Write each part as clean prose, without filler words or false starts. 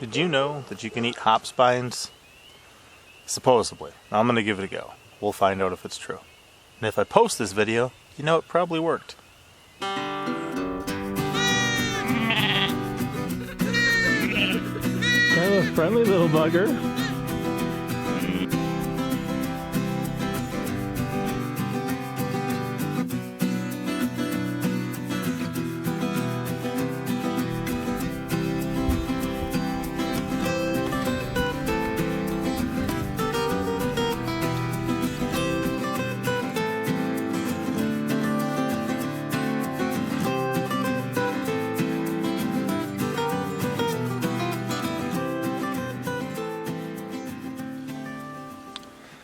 Did you know that you can eat hop spines? Supposedly. I'm going to give it a go. We'll find out if it's true. And if I post this video, you know it probably worked. Kind of a friendly little bugger.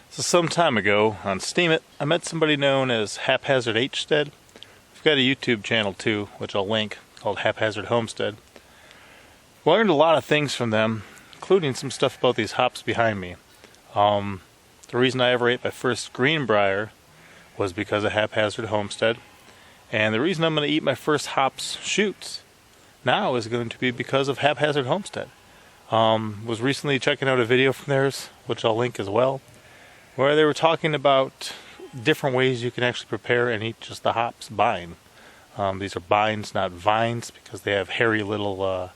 So some time ago on Steam It, I met somebody known as Haphazard Homestead. I've got a YouTube channel too, which I'll link, called Haphazard Homestead. Learned a lot of things from them, including some stuff about these hops behind me. The reason I ever ate my first greenbrier was because of Haphazard Homestead. And the reason I'm going to eat my first hops shoots now is going to be because of Haphazard Homestead. Was recently checking out a video from theirs, which I'll link as well, where they were talking about different ways you can actually prepare and eat just the hops bine. These are bines, not vines, because they have hairy little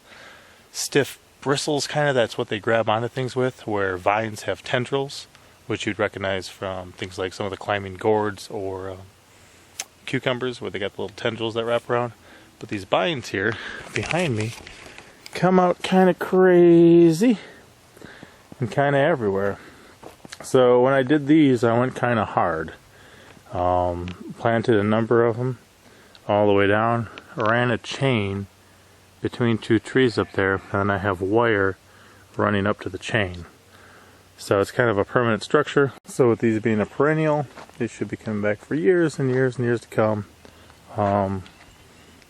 stiff bristles, kind of. That's what they grab onto things with, where vines have tendrils, which you'd recognize from things like some of the climbing gourds or cucumbers, where they got the little tendrils that wrap around. But these bines here, behind me, come out kind of crazy and kind of everywhere. So when I did these, I went kind of hard. Planted a number of them all the way down. Ran a chain between two trees up there, and then I have wire running up to the chain. So it's kind of a permanent structure. So with these being a perennial, they should be coming back for years and years and years to come. You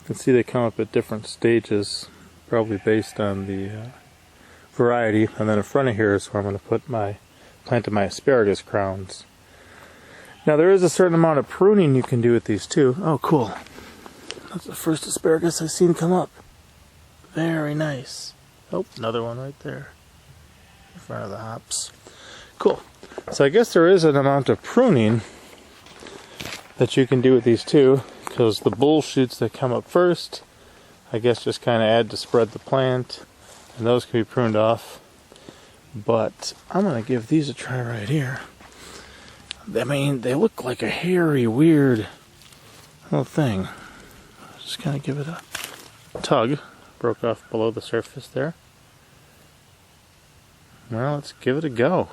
can see they come up at different stages, probably based on the variety. And then in front of here is where I'm going to planted my asparagus crowns. Now there is a certain amount of pruning you can do with these too. Oh, cool. That's the first asparagus I've seen come up. Very nice. Oh, another one right there in front of the hops. Cool. So I guess there is an amount of pruning that you can do with these too, because the bull shoots that come up first, I guess just kind of add to spread the plant, and those can be pruned off. But I'm going to give these a try right here. I mean, they look like a hairy, weird little thing. Just kind of give it a tug. Broke off below the surface there. Well, let's give it a go.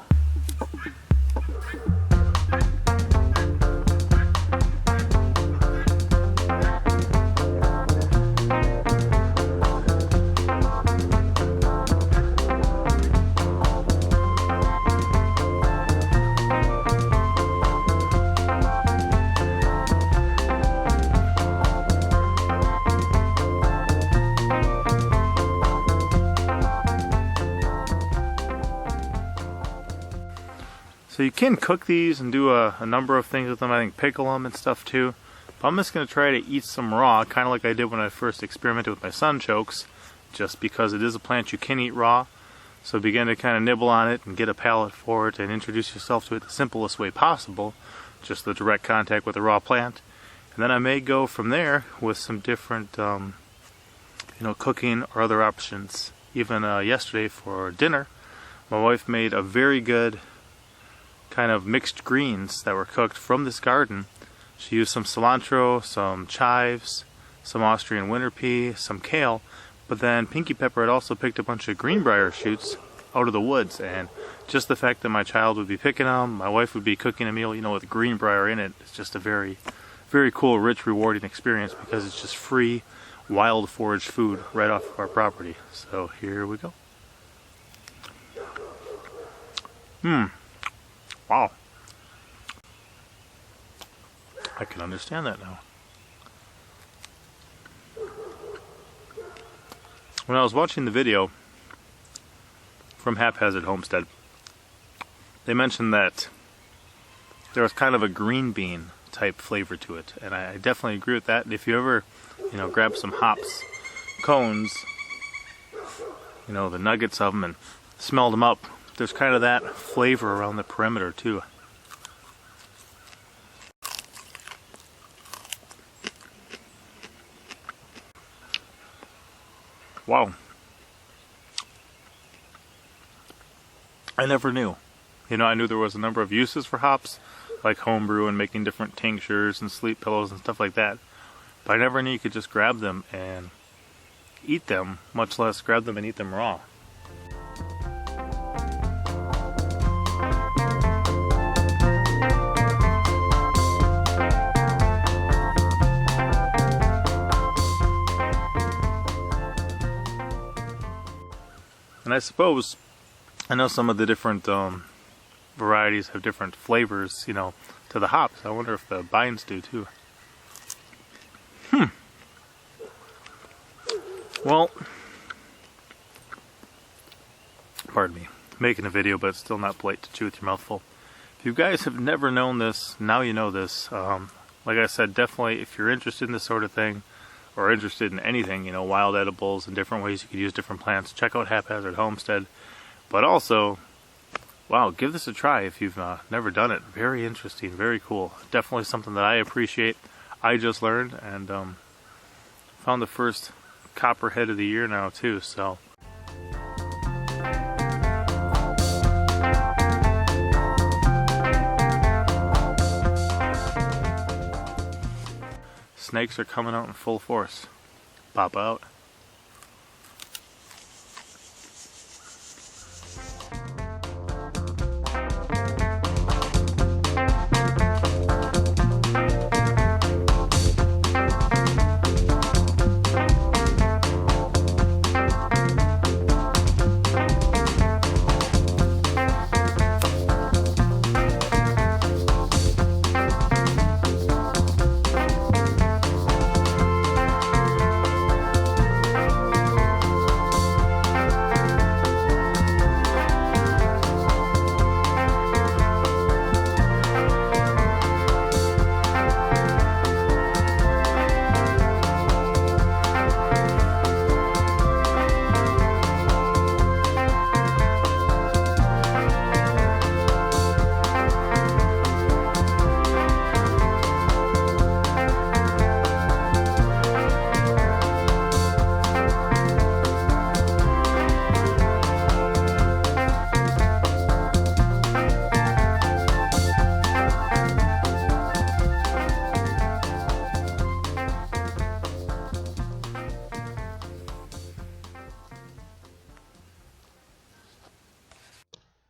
So you can cook these and do a number of things with them. I think pickle them and stuff too. But I'm just going to try to eat some raw, kind of like I did when I first experimented with my sunchokes, just because it is a plant you can eat raw. So begin to kind of nibble on it and get a palate for it and introduce yourself to it the simplest way possible, just the direct contact with the raw plant. And then I may go from there with some different cooking or other options. Even yesterday for dinner, my wife made a very good kind of mixed greens that were cooked from this garden. She used some cilantro, some chives, some Austrian winter pea, some kale, but then Pinky Pepper had also picked a bunch of greenbrier shoots out of the woods, and just the fact that my child would be picking them, my wife would be cooking a meal, with greenbrier in it, it's just a very, very cool, rich, rewarding experience because it's just free, wild foraged food right off of our property. So here we go. Wow. I can understand that now. When I was watching the video from Haphazard Homestead, they mentioned that there was kind of a green bean type flavor to it, and I definitely agree with that. If you ever, grab some hops cones you know, the nuggets of them and smelled them up. There's kind of that flavor around the perimeter too. Wow. I never knew. You know, I knew there was a number of uses for hops, like homebrew and making different tinctures and sleep pillows and stuff like that. But I never knew you could just grab them and eat them, much less grab them and eat them raw. And I suppose, I know some of the different varieties have different flavors, you know, to the hops. I wonder if the bines do too. Well, pardon me, making a video, but it's still not polite to chew with your mouth full. If you guys have never known this, now you know this. Like I said, definitely if you're interested in this sort of thing, or interested in anything, you know, wild edibles and different ways you could use different plants, check out Haphazard Homestead. But also, wow, give this a try if you've never done it. Very interesting, very cool. Definitely something that I appreciate. I just learned and found the first Copperhead of the year now too, so. Snakes are coming out in full force. Pop out.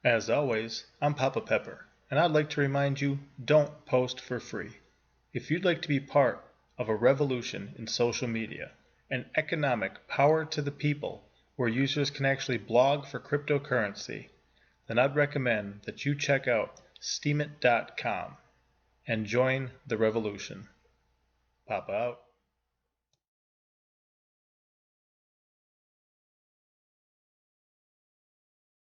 As always, I'm Papa Pepper, and I'd like to remind you, don't post for free. If you'd like to be part of a revolution in social media, an economic power to the people where users can actually blog for cryptocurrency, then I'd recommend that you check out steemit.com and join the revolution. Papa out.